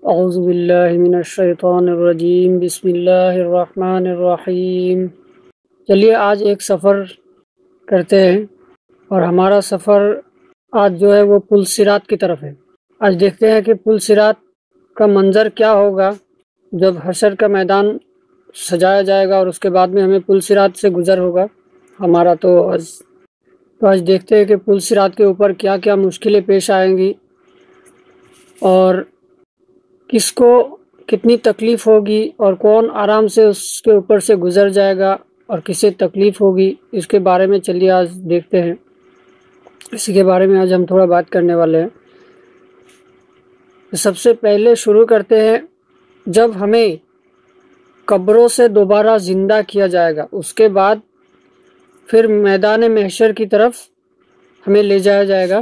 اعوذ باللہ من الشیطان الرجیم، بسم اللہ الرحمن الرحیم۔ چلیے آج ایک سفر کرتے ہیں، اور ہمارا سفر آج جو ہے وہ پل صراط کی طرف ہے۔ آج دیکھتے ہیں کہ پل صراط کا منظر کیا ہوگا جب حشر کا میدان سجایا جائے گا اور اس کے بعد میں ہمیں پل صراط سے گزر ہوگا ہمارا۔ تو آج دیکھتے ہیں کہ پل صراط کے اوپر کیا کیا مشکلیں پیش آئیں گی، اور کس کو کتنی تکلیف ہوگی، اور کون آرام سے اس کے اوپر سے گزر جائے گا اور کسے تکلیف ہوگی، اس کے بارے میں چلیے آج دیکھتے ہیں۔ اسی کے بارے میں آج ہم تھوڑا بات کرنے والے ہیں۔ سب سے پہلے شروع کرتے ہیں، جب ہمیں قبروں سے دوبارہ زندہ کیا جائے گا، اس کے بعد پھر میدان محشر کی طرف ہمیں لے جایا جائے گا،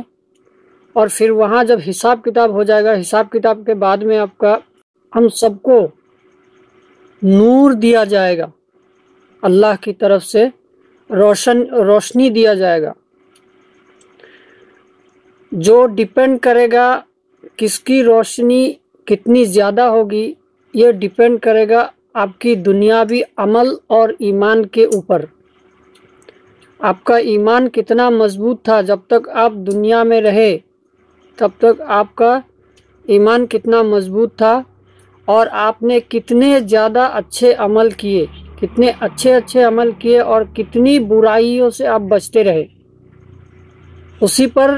اور پھر وہاں جب حساب کتاب ہو جائے گا، حساب کتاب کے بعد میں ہم سب کو نور دیا جائے گا، اللہ کی طرف سے روشنی دیا جائے گا، جو ڈیپینڈ کرے گا کس کی روشنی کتنی زیادہ ہوگی، یہ ڈیپینڈ کرے گا آپ کی دنیاوی عمل اور ایمان کے اوپر۔ آپ کا ایمان کتنا مضبوط تھا جب تک آپ دنیا میں رہے، تب تک آپ کا ایمان کتنا مضبوط تھا، اور آپ نے کتنے زیادہ اچھے عمل کیے، کتنے اچھے عمل کیے، اور کتنی برائیوں سے آپ بچتے رہے۔ اسی پر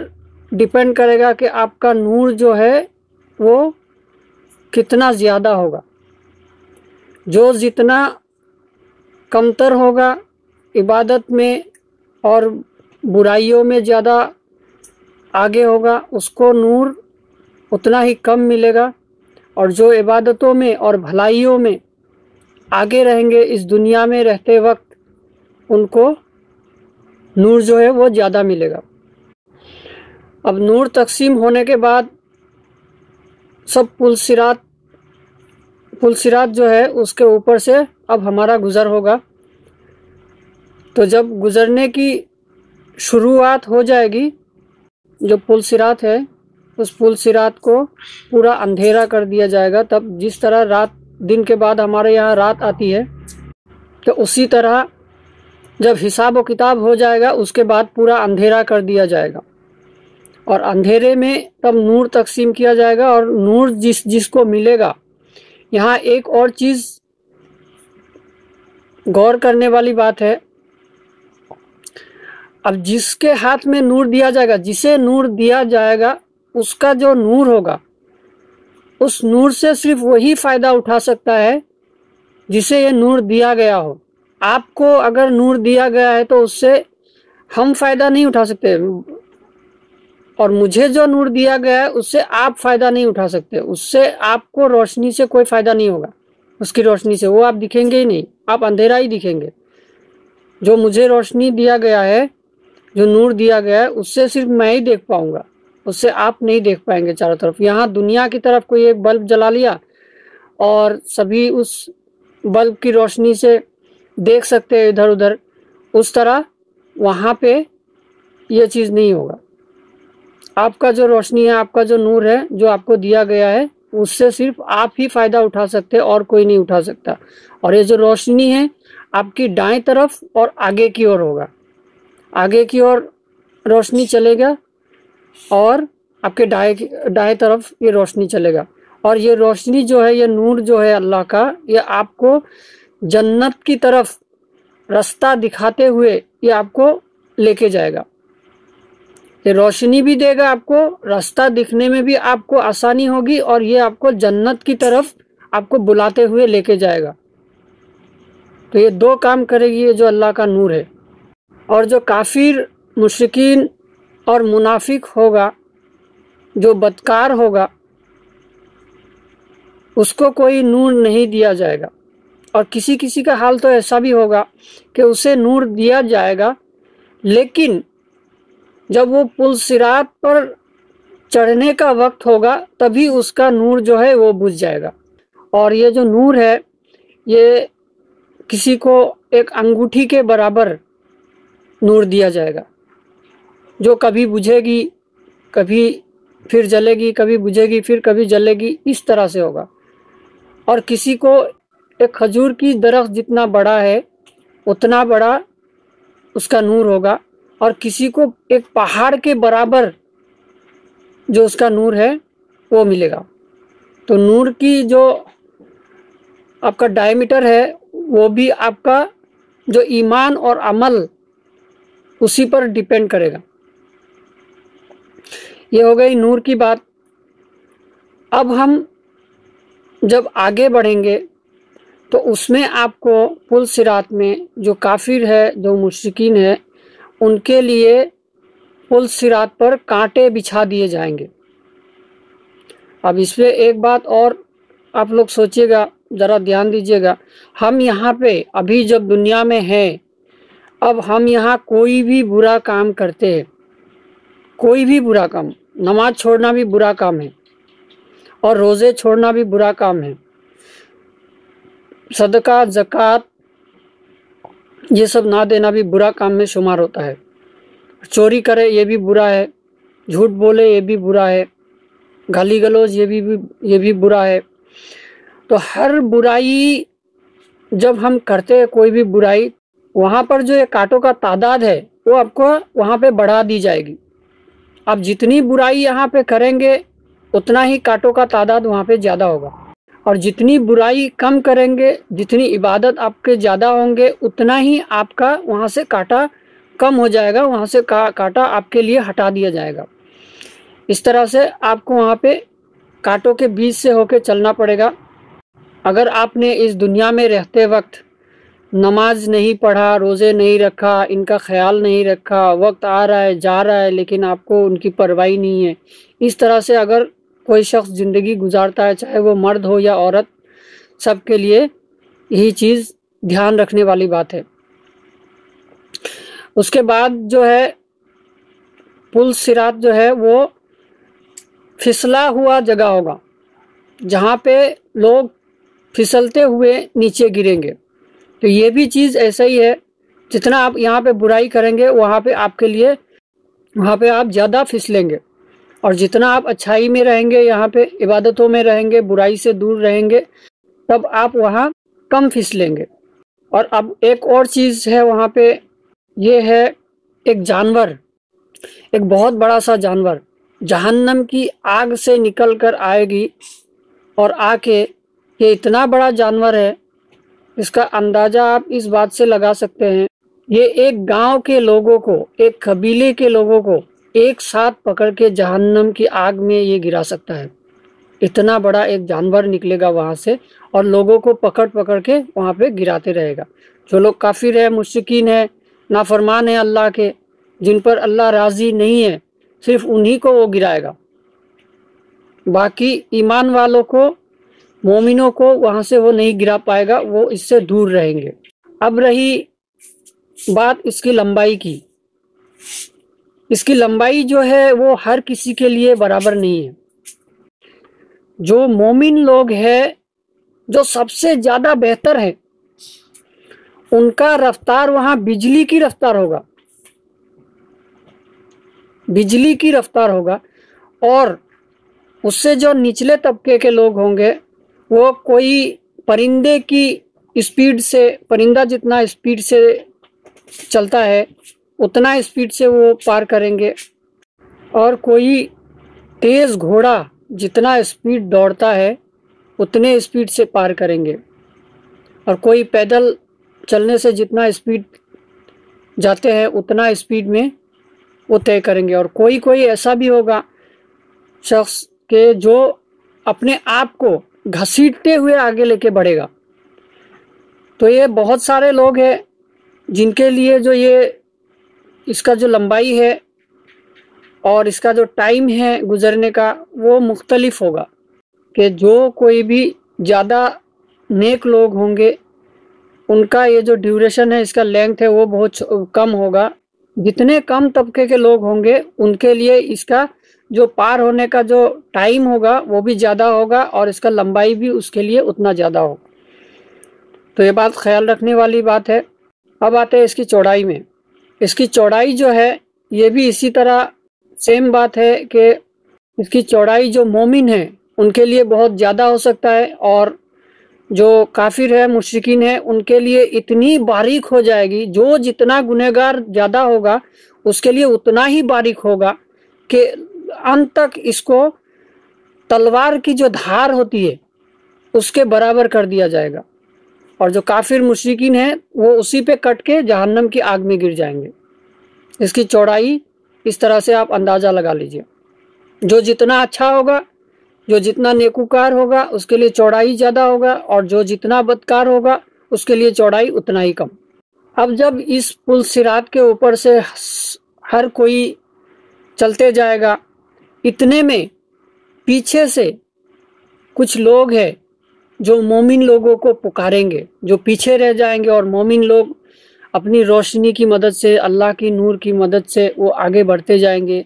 ڈیپینڈ کرے گا کہ آپ کا نور جو ہے وہ کتنا زیادہ ہوگا۔ جو جتنا کمتر ہوگا عبادت میں اور برائیوں میں زیادہ آگے ہوگا، اس کو نور اتنا ہی کم ملے گا، اور جو عبادتوں میں اور بھلائیوں میں آگے رہیں گے اس دنیا میں رہتے وقت، ان کو نور جو ہے وہ زیادہ ملے گا۔ اب نور تقسیم ہونے کے بعد سب پل صراط جو ہے اس کے اوپر سے اب ہمارا گزر ہوگا۔ تو جب گزرنے کی شروعات ہو جائے گی، جو پل صراط ہے اس پل صراط کو پورا اندھیرا کر دیا جائے گا۔ تب جس طرح دن کے بعد ہمارے یہاں رات آتی ہے، تو اسی طرح جب حساب و کتاب ہو جائے گا اس کے بعد پورا اندھیرا کر دیا جائے گا، اور اندھیرے میں تب نور تقسیم کیا جائے گا، اور نور جس کو ملے گا۔ یہاں ایک اور چیز غور کرنے والی بات ہے، اب جس کے ہاتھ میں نور دیا جائے گا، جسے نور دیا جائے گا، اس کا جو نور ہوگا، اس نور سے صرف وہی فائدہ اٹھا سکتا ہے جسے یہ نور دیا گیا ہو۔ آپ کو اگر نور دیا گیا ہے تو اس سے ہم فائدہ نہیں اٹھا سکتے، اور مجھے جو نور دیا گیا ہے اس سے آپ فائدہ نہیں اٹھا سکتے۔ اس سے آپ کو روشنی سے کوئی فائدہ نہیں ہوگا، اس کی روشنی سے وہ آپ دکھیں گے ہی نہیں، آپ اندھیرا ہی دکھیں گے۔ جو مجھے روشنی دیا گیا ہے، جو نور دیا گیا ہے، اس سے صرف میں ہی دیکھ پاؤں گا، اس سے آپ نہیں دیکھ پائیں گے چاروں طرف۔ یہاں دنیا کی طرف کوئی ایک بلب جلا لیا اور سبھی اس بلب کی روشنی سے دیکھ سکتے ہیں ادھر ادھر، اس طرح وہاں پہ یہ چیز نہیں ہوگا۔ آپ کا جو روشنی ہے، آپ کا جو نور ہے جو آپ کو دیا گیا ہے، اس سے صرف آپ ہی فائدہ اٹھا سکتے، اور کوئی نہیں اٹھا سکتا۔ اور یہ جو روشنی ہے آپ کی دائیں طرف اور آگے کی اور ہوگا، آگے کی اور روشنی چلے گا، اور آپ کے دائیں طرف یہ روشنی چلے گا، اور یہ روشنی جو ہے، یہ نور جو ہے اللہ کا، یہ آپ کو جنت کی طرف راستہ دکھاتے ہوئے یہ آپ کو لے کے جائے گا۔ یہ روشنی بھی دے گا آپ کو، راستہ دکھنے میں بھی آپ کو آسانی ہوگی، اور یہ آپ کو جنت کی طرف آپ کو بلاتے ہوئے لے کے جائے گا۔ تو یہ دو کام کرے گی یہ جو اللہ کا نور ہے۔ اور جو کافر، مشرکین اور منافق ہوگا، جو بدکار ہوگا، اس کو کوئی نور نہیں دیا جائے گا۔ اور کسی کا حال تو ایسا بھی ہوگا کہ اسے نور دیا جائے گا، لیکن جب وہ پل صراط پر چڑھنے کا وقت ہوگا تبھی اس کا نور جو ہے وہ بجھ جائے گا۔ اور یہ جو نور ہے یہ کسی کو ایک انگوٹھی کے برابر نور دیا جائے گا، جو کبھی بجھے گی، کبھی پھر جلے گی، کبھی بجھے گی، پھر کبھی جلے گی، اس طرح سے ہوگا۔ اور کسی کو ایک کھجور کی درخت جتنا بڑا ہے اتنا بڑا اس کا نور ہوگا، اور کسی کو ایک پہاڑ کے برابر جو اس کا نور ہے وہ ملے گا۔ تو نور کی جو آپ کا ڈائیمیٹر ہے وہ بھی آپ کا جو ایمان اور عمل اسی پر ڈیپینڈ کرے گا۔ یہ ہو گئی نور کی بات۔ اب ہم جب آگے بڑھیں گے تو اس میں آپ کو پل صراط میں جو کافر ہے، جو مشرکین ہے، ان کے لیے پل صراط پر کانٹے بچھا دیے جائیں گے۔ اب اس پہ ایک بات اور آپ لوگ سوچیے گا، ذرا دھیان دیجیے گا۔ ہم یہاں پہ ابھی جب دنیا میں ہیں، اب ہم یہاں کوئی بھی برا کام کرتے ہیں، کوئی بھی برا کام، نماز چھوڑنا بھی برا کام ہے، اور روزے چھوڑنا بھی برا کام ہے، صدقہ زکوٰۃ یہ سب نہ دینا بھی برا کام میں شمار ہوتا ہے، چوری کرے یہ بھی برا ہے، جھوٹ بولے یہ بھی برا ہے، گالی گلوچ یہ بھی برا ہے۔ تو ہر برائی جب ہم کرتے ہیں، کوئی بھی برائی، وہاں پر جو یہ کانٹوں کا تعداد ہے وہ آپ کو وہاں پہ بڑھا دی جائے گی۔ آپ جتنی برائی یہاں پہ کریں گے اتنا ہی کانٹوں کا تعداد وہاں پہ زیادہ ہوگا، اور جتنی برائی کم کریں گے، جتنی عبادت آپ کے زیادہ ہوں گے، اتنا ہی آپ کا وہاں سے کانٹا کم ہو جائے گا، وہاں سے کانٹا آپ کے لیے ہٹا دیا جائے گا۔ اس طرح سے آپ کو وہاں پہ کانٹوں کے بیچ سے ہو کے چلنا پڑے گا۔ اگر آپ نے اس دنیا میں رہتے وقت نماز نہیں پڑھا، روزے نہیں رکھا، ان کا خیال نہیں رکھا، وقت آ رہا ہے جا رہا ہے لیکن آپ کو ان کی پرواہ نہیں ہے، اس طرح سے اگر کوئی شخص زندگی گزارتا ہے، چاہے وہ مرد ہو یا عورت، سب کے لیے یہی چیز دھیان رکھنے والی بات ہے۔ اس کے بعد جو ہے پل صراط جو ہے وہ پھسلا ہوا جگہ ہوگا، جہاں پہ لوگ پھسلتے ہوئے نیچے گریں گے۔ تو یہ بھی چیز ایسا ہی ہے، جتنا آپ یہاں پہ برائی کریں گے وہاں پہ آپ کے لیے وہاں پہ آپ زیادہ پھسلیں گے، اور جتنا آپ اچھائی میں رہیں گے، یہاں پہ عبادتوں میں رہیں گے، برائی سے دور رہیں گے، تب آپ وہاں کم پھسلیں گے۔ اور اب ایک اور چیز ہے وہاں پہ، یہ ہے ایک جانور، ایک بہت بڑا سا جانور جہنم کی آگ سے نکل کر آئے گی، اور آ کے یہ اتنا بڑا جانور ہے، اس کا اندازہ آپ اس بات سے لگا سکتے ہیں، یہ ایک گاؤں کے لوگوں کو، ایک قبیلے کے لوگوں کو ایک ساتھ پکڑ کے جہنم کی آگ میں یہ گرا سکتا ہے۔ اتنا بڑا ایک جانور نکلے گا وہاں سے، اور لوگوں کو پکڑ پکڑ کے وہاں پہ گراتے رہے گا۔ جو لوگ کافر ہیں، مشرکین ہیں، نافرمان ہیں اللہ کے، جن پر اللہ راضی نہیں ہے، صرف انہی کو وہ گرائے گا، باقی ایمان والوں کو، مومنوں کو وہاں سے وہ نہیں گرا پائے گا، وہ اس سے دور رہیں گے۔ اب رہی بات اس کی لمبائی کی۔ اس کی لمبائی جو ہے وہ ہر کسی کے لیے برابر نہیں ہے۔ جو مومن لوگ ہیں، جو سب سے زیادہ بہتر ہے، ان کا رفتار وہاں بجلی کی رفتار ہوگا، بجلی کی رفتار ہوگا، اور اس سے جو نچلے طبقے کے لوگ ہوں گے وہ کوئی پرندے کی اسپیڈ سے، پرندہ جتنا اسپیڈ سے چلتا ہے اتنا اسپیڈ سے وہ پار کریں گے، اور کوئی تیز گھوڑا جتنا اسپیڈ دوڑتا ہے اتنے اسپیڈ سے پار کریں گے، اور کوئی پیدل چلنے سے جتنا اسپیڈ جاتے ہیں اتنا اسپیڈ میں وہ طے کریں گے۔ اور کوئی ایسا بھی ہوگا شخص کہ جو اپنے آپ کو گھسیٹتے ہوئے آگے لے کے بڑھے گا۔ تو یہ بہت سارے لوگ ہیں جن کے لیے جو یہ اس کا جو لمبائی ہے اور اس کا جو ٹائم ہے گزرنے کا وہ مختلف ہوگا، کہ جو کوئی بھی زیادہ نیک لوگ ہوں گے ان کا یہ جو ڈیوریشن ہے، اس کا لینتھ ہے، وہ بہت کم ہوگا۔ جتنے کم طبقے کے لوگ ہوں گے ان کے لیے اس کا جو پار ہونے کا جو ٹائم ہوگا وہ بھی زیادہ ہوگا، اور اس کا لمبائی بھی اس کے لیے اتنا زیادہ ہوگا۔ تو یہ بات خیال رکھنے والی بات ہے۔ اب آتے ہیں اس کی چوڑائی میں۔ اس کی چوڑائی جو ہے یہ بھی اسی طرح سیم بات ہے کہ اس کی چوڑائی جو مومن ہے ان کے لیے بہت زیادہ ہو سکتا ہے، اور جو کافر ہے، مشرکین ہے، ان کے لیے اتنی باریک ہو جائے گی، جو جتنا گنہگار زیادہ ہوگا اس کے لیے اتنا ہی باریک ہوگا کہ انت تک اس کو تلوار کی جو دھار ہوتی ہے اس کے برابر کر دیا جائے گا، اور جو کافر مشرکین ہیں وہ اسی پہ کٹ کے جہنم کی آگ میں گر جائیں گے۔ اس کی چوڑائی اس طرح سے آپ اندازہ لگا لیجئے، جو جتنا اچھا ہوگا، جو جتنا نیکوکار ہوگا اس کے لیے چوڑائی زیادہ ہوگا، اور جو جتنا بدکار ہوگا اس کے لیے چوڑائی اتنا ہی کم۔ اب جب اس پل صراط کے اوپر سے ہر کوئی چلتے جائے گا، اتنے میں پیچھے سے کچھ لوگ ہیں جو مومن لوگوں کو پکاریں گے، جو پیچھے رہ جائیں گے، اور مومن لوگ اپنی روشنی کی مدد سے، اللہ کی نور کی مدد سے وہ آگے بڑھتے جائیں گے،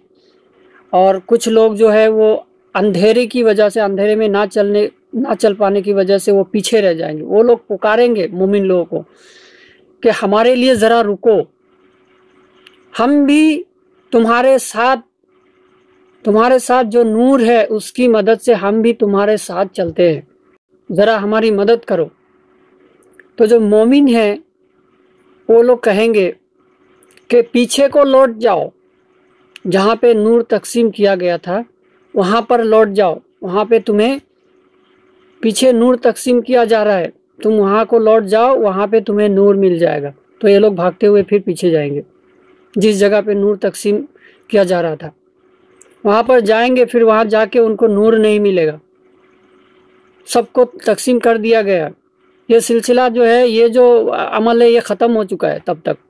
اور کچھ لوگ جو ہے وہ اندھیرے کی وجہ سے، اندھیرے میں نہ چل پانے کی وجہ سے وہ پیچھے رہ جائیں گے۔ وہ لوگ پکاریں گے مومن لوگوں کو کہ ہمارے لیے ذرا رکو، ہم بھی تمہارے ساتھ جو نور ہے اس کی مدد سے ہم بھی تمہارے ساتھ چلتے ہیں، ذرا ہماری مدد کرو۔ تو جو مومن ہیں وہ لوگ کہیں گے کہ پیچھے کو لوٹ جاؤ، جہاں پہ نور تقسیم کیا گیا تھا وہاں پر لوٹ جاؤ، وہاں پہ تمہیں پیچھے نور تقسیم کیا جا رہا ہے، تم وہاں کو لوٹ جاؤ، وہاں پہ تمہیں نور مل جائے گا۔ تو یہ لوگ بھاگتے ہوئے پھر پیچھے جائیں گے، جس جگہ پہ نور تقسیم کیا جا رہا تھا وہاں پر جائیں گے، پھر وہاں جا کے ان کو نور نہیں ملے گا، سب کو تقسیم کر دیا گیا۔ یہ سلسلہ جو ہے، یہ جو عمل ہے، یہ ختم ہو چکا ہے، تب تک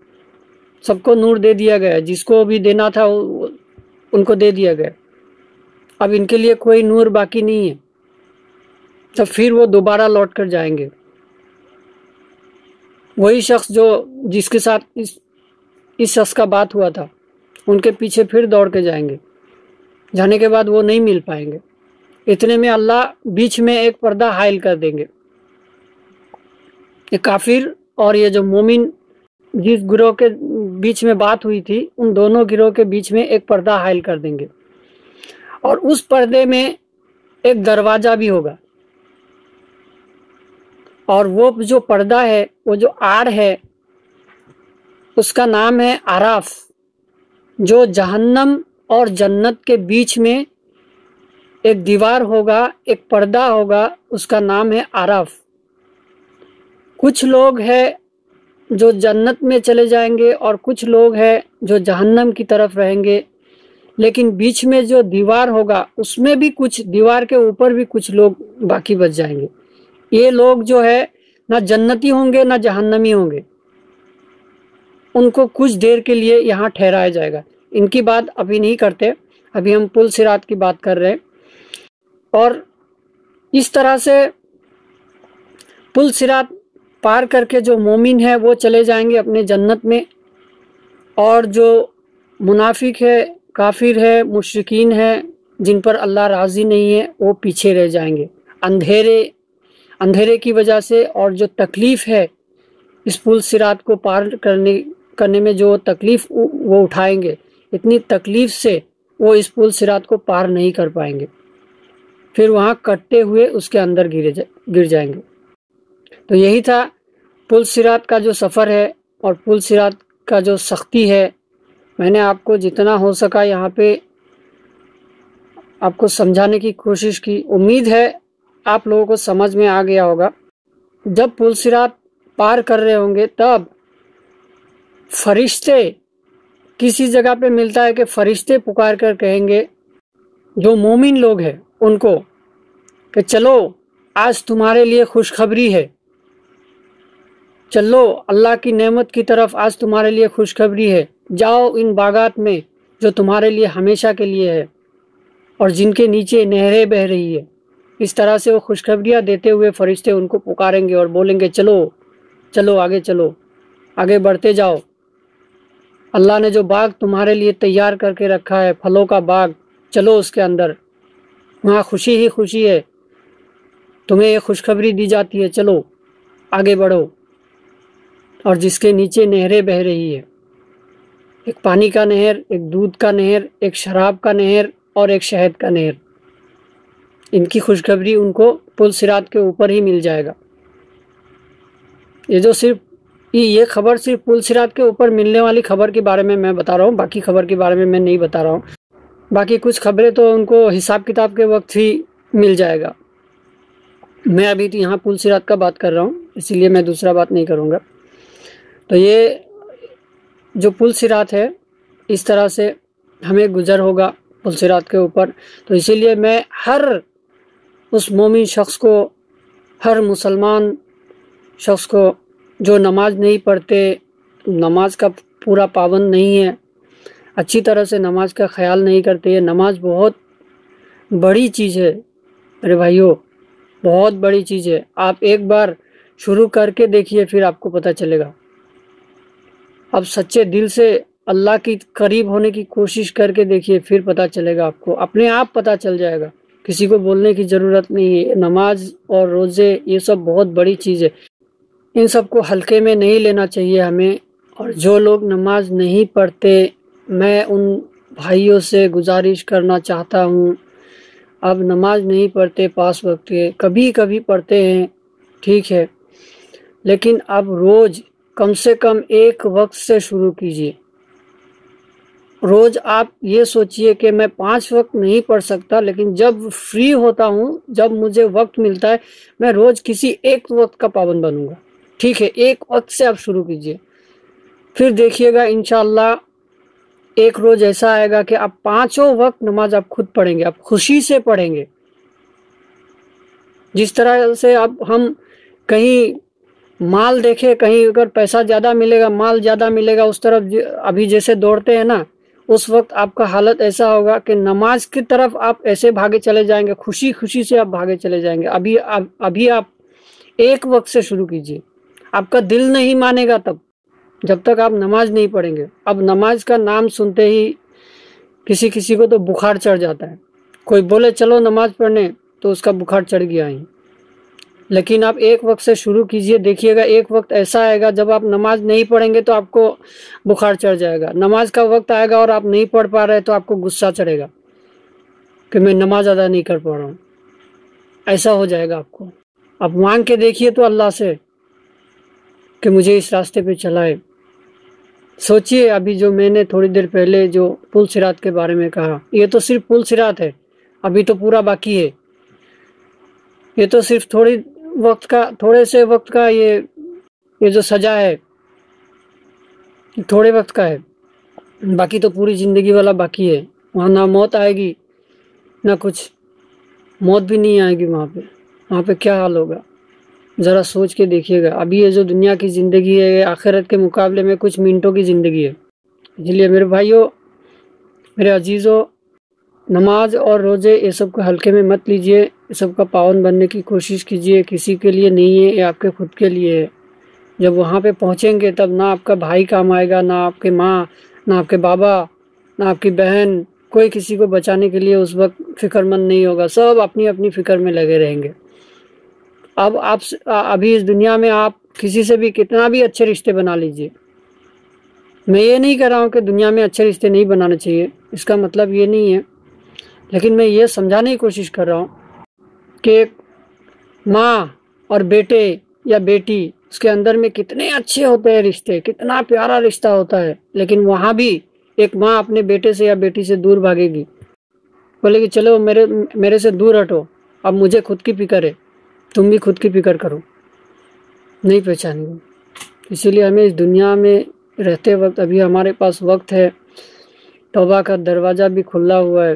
سب کو نور دے دیا گیا، جس کو بھی دینا تھا ان کو دے دیا گیا، اب ان کے لیے کوئی نور باقی نہیں ہے۔ تب پھر وہ دوبارہ لوٹ کر جائیں گے، وہی شخص جس کے ساتھ اس شخص کا بات ہوا تھا، ان کے پیچھے پھر دوڑ کے جائیں گے، جانے کے بعد وہ نہیں مل پائیں گے۔ اتنے میں اللہ بیچ میں ایک پردہ حائل کر دیں گے، یہ کافر اور یہ جو مومن جس گروہ کے بیچ میں بات ہوئی تھی، ان دونوں گروہ کے بیچ میں ایک پردہ حائل کر دیں گے، اور اس پردے میں ایک دروازہ بھی ہوگا، اور وہ جو پردہ ہے، وہ جو آڑ ہے، اس کا نام ہے اعراف، جو جہنم اور جنت کے بیچ میں ایک دیوار ہوگا، ایک پردہ ہوگا، اس کا نام ہے اعراف۔ کچھ لوگ ہیں جو جنت میں چلے جائیں گے، اور کچھ لوگ ہیں جو جہنم کی طرف رہیں گے، لیکن بیچ میں جو دیوار ہوگا اس میں بھی کچھ، دیوار کے اوپر بھی کچھ لوگ باقی بچ جائیں گے۔ یہ لوگ جو ہے نہ جنتی ہوں گے نہ جہنمی ہوں گے، ان کو کچھ دیر کے لیے یہاں ٹھہرایا جائے گا۔ ان کی بات ابھی نہیں کرتے، ابھی ہم پل صراط کی بات کر رہے ہیں۔ اور اس طرح سے پل صراط پار کر کے جو مومن ہے وہ چلے جائیں گے اپنے جنت میں، اور جو منافق ہے، کافر ہے، مشرکین ہے، جن پر اللہ راضی نہیں ہے، وہ پیچھے رہ جائیں گے اندھیرے کی وجہ سے، اور جو تکلیف ہے اس پل صراط کو پار کرنے میں جو تکلیف وہ اٹھائیں گے، اتنی تکلیف سے وہ اس پل صراط کو پار نہیں کر پائیں گے، پھر وہاں کٹتے ہوئے اس کے اندر گر جائیں گے۔ تو یہی تھا پل صراط کا جو سفر ہے، اور پل صراط کا جو سختی ہے، میں نے آپ کو جتنا ہو سکا یہاں پہ آپ کو سمجھانے کی کوشش کی۔ امید ہے آپ لوگوں کو سمجھ میں آ گیا ہوگا۔ جب پل صراط پار کر رہے ہوں گے تب فرشتے، کسی جگہ پہ ملتا ہے کہ فرشتے پکار کر کہیں گے جو مومن لوگ ہیں ان کو کہ چلو آج تمہارے لیے خوشخبری ہے، چلو اللہ کی نعمت کی طرف، آج تمہارے لیے خوشخبری ہے، جاؤ ان باغات میں جو تمہارے لیے ہمیشہ کے لیے ہے، اور جن کے نیچے نہریں بہہ رہی ہے۔ اس طرح سے وہ خوشخبریاں دیتے ہوئے فرشتے ان کو پکاریں گے اور بولیں گے چلو چلو آگے چلو، آگے بڑھتے جاؤ، اللہ نے جو باغ تمہارے لیے تیار کر کے رکھا ہے، پھلوں کا باغ، چلو اس کے اندر، وہاں خوشی ہی خوشی ہے، تمہیں یہ خوشخبری دی جاتی ہے، چلو آگے بڑھو۔ اور جس کے نیچے نہریں بہہ رہی ہے، ایک پانی کا نہر، ایک دودھ کا نہر، ایک شراب کا نہر، اور ایک شہد کا نہر، ان کی خوشخبری ان کو پل صراط کے اوپر ہی مل جائے گا۔ یہ خبر صرف پل صراط کے اوپر ملنے والی خبر کے بارے میں بتا رہا ہوں، باقی خبر کے بارے میں نہیں بتا رہا ہوں۔ باقی کچھ خبریں تو ان کو حساب کتاب کے وقت ہی مل جائے گا۔ میں ابھی تو یہاں پل صراط کا بات کر رہا ہوں، اسی لیے میں دوسرا بات نہیں کروں گا۔ تو یہ جو پل صراط ہے، اس طرح سے ہمیں گزر ہوگا پل صراط کے اوپر۔ تو اسی لیے میں ہر اس مومن شخص کو، ہر مسلمان شخص کو جو نماز نہیں پڑھتے، نماز کا پورا پابند نہیں ہے، اچھی طرح سے نماز کا خیال نہیں کرتے، یہ نماز بہت بڑی چیز ہے میرے بھائیوں، بہت بڑی چیز ہے۔ آپ ایک بار شروع کر کے دیکھیے، پھر آپ کو پتہ چلے گا۔ اب سچے دل سے اللہ کی قریب ہونے کی کوشش کر کے دیکھیے، پھر پتہ چلے گا آپ کو، اپنے آپ پتہ چل جائے گا، کسی کو بولنے کی ضرورت نہیں ہے۔ نماز اور روزے یہ سب بہت بڑی چیز ہے، ان سب کو ہلکے میں نہیں لینا چاہیے ہمیں۔ اور جو لوگ نماز نہیں پڑھتے، میں ان بھائیوں سے گزارش کرنا چاہتا ہوں، اب نماز نہیں پڑھتے پاس وقت کے، کبھی کبھی پڑھتے ہیں، ٹھیک ہے، لیکن اب روز کم سے کم ایک وقت سے شروع کیجیے۔ روز آپ یہ سوچئے کہ میں 5 وقت نہیں پڑھ سکتا، لیکن جب فری ہوتا ہوں، جب مجھے وقت ملتا ہے، میں روز کسی ایک وقت کا پابند بنوں گا، ٹھیک ہے۔ ایک وقت سے آپ شروع کیجیے، پھر دیکھیے گا انشاءاللہ ایک روز ایسا آئے گا کہ آپ 5 وقت نماز آپ خود پڑھیں گے، آپ خوشی سے پڑھیں گے۔ جس طرح سے اب ہم کہیں مال دیکھے، کہیں اگر پیسہ زیادہ ملے گا، مال زیادہ ملے گا، اس طرف ابھی جیسے دوڑتے ہیں نا، اس وقت آپ کا حالت ایسا ہوگا کہ نماز کی طرف آپ ایسے بھاگے چلے جائیں گے، خوشی خوشی سے آپ بھاگے چلے جائیں گے۔ ابھی آپ ایک وقت سے شروع کیجیے، آپ کا دل نہیں مانے گا تب، جب تک آپ نماز نہیں پڑھیں گے۔ اب نماز کا نام سنتے ہی کسی کو تو بخار چڑھ جاتا ہے، کوئی بولے چلو نماز پڑھنے تو اس کا بخار چڑھ گیا ہی۔ لیکن آپ ایک وقت سے شروع کیجئے، دیکھیے گا ایک وقت ایسا آئے گا جب آپ نماز نہیں پڑھیں گے تو آپ کو بخار چڑھ جائے گا، نماز کا وقت آئے گا اور آپ نہیں پڑھ پا رہے تو آپ کو غصہ چڑھے گا کہ میں نماز ادا نہیں کر پا رہا ہوں، ایسا ہو جائے گا آپ کو۔ آپ مانگ کے دیکھیے تو اللہ سے کہ مجھے اس راستے پہ چلائے۔ سوچئے ابھی جو میں نے تھوڑی دیر پہلے جو پل صراط کے بارے میں کہا، یہ تو صرف پل صراط ہے، ابھی تو پورا باقی ہے۔ یہ تو صرف تھوڑے سے وقت کا یہ جو سزا ہے، تھوڑے وقت کا ہے، باقی تو پوری زندگی والا باقی ہے۔ وہاں نہ موت آئے گی، نہ کچھ، موت بھی نہیں آئے گی وہاں پہ کیا حال ہوگا، ذرا سوچ کے دیکھیے گا۔ ابھی یہ جو دنیا کی زندگی ہے، یہ آخرت کے مقابلے میں کچھ منٹوں کی زندگی ہے۔ اس لیے میرے بھائیوں، میرے عزیزوں، نماز اور روزے یہ سب کو ہلکے میں مت لیجئے، یہ سب کا پابند بننے کی کوشش کیجئے۔ کسی کے لیے نہیں ہے، یہ آپ کے خود کے لیے ہے۔ جب وہاں پہ پہنچیں گے تب نہ آپ کا بھائی کام آئے گا، نہ آپ کے ماں، نہ آپ کے بابا، نہ آپ کی بہن، کوئی کسی کو بچانے کے لیے اس وقت فکر مند نہیں ہوگا، سب اپنی اپنی فکر میں لگے رہیں گے۔ اب ابھی اس دنیا میں آپ کسی سے بھی کتنا بھی اچھے رشتے بنا لیجئے، میں یہ نہیں کہہ رہا ہوں کہ دنیا میں اچھے رشتے نہیں بنانے چاہیے، اس کا مطلب یہ نہیں ہے، لیکن میں یہ سمجھانے کی کوشش کر رہا ہوں کہ ماں اور بیٹے یا بیٹی، اس کے اندر میں کتنے اچھے ہوتے ہیں رشتے، کتنا پیارا رشتہ ہوتا ہے، لیکن وہاں بھی ایک ماں اپنے بیٹے سے یا بیٹی سے دور بھاگے گی، بولے کہ چلو میرے سے دور ہٹو، اب مجھے خود کی فکر ہے، تم بھی خود کی فکر کرو، نہیں پہچانے گی۔ اسی لیے ہمیں اس دنیا میں رہتے وقت ابھی ہمارے پاس وقت ہے، توبہ کا دروازہ بھی کھلا ہوا ہے،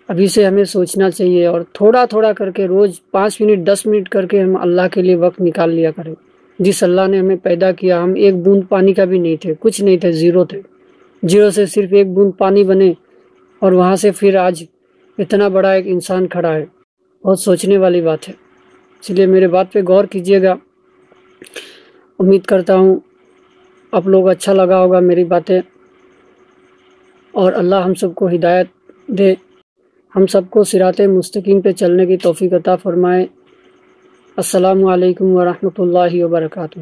ابھی سے ہمیں سوچنا چاہیے، اور تھوڑا تھوڑا کر کے روز 5 منٹ 10 منٹ کر کے ہم اللہ کے لیے وقت نکال لیا کریں۔ جس اللہ نے ہمیں پیدا کیا، ہم ایک بوند پانی کا بھی نہیں تھے، کچھ نہیں تھے، زیرو تھے، زیرو سے صرف ایک بوند پانی بنے، اور وہاں سے پھر آج اتنا بڑا ایک انسان کھڑا ہے، بہت سوچنے والی بات ہے۔ اس لیے میرے بات پہ غور کیجئے گا، امید کرتا ہوں آپ لوگ اچھا لگا ہوگا میری باتیں، اور اللہ ہم سب کو ہدایت دے، ہم سب کو صراط مستقیم پہ چلنے کی توفیق عطا فرمائے۔ السلام علیکم ورحمۃ اللہ وبرکاتہ۔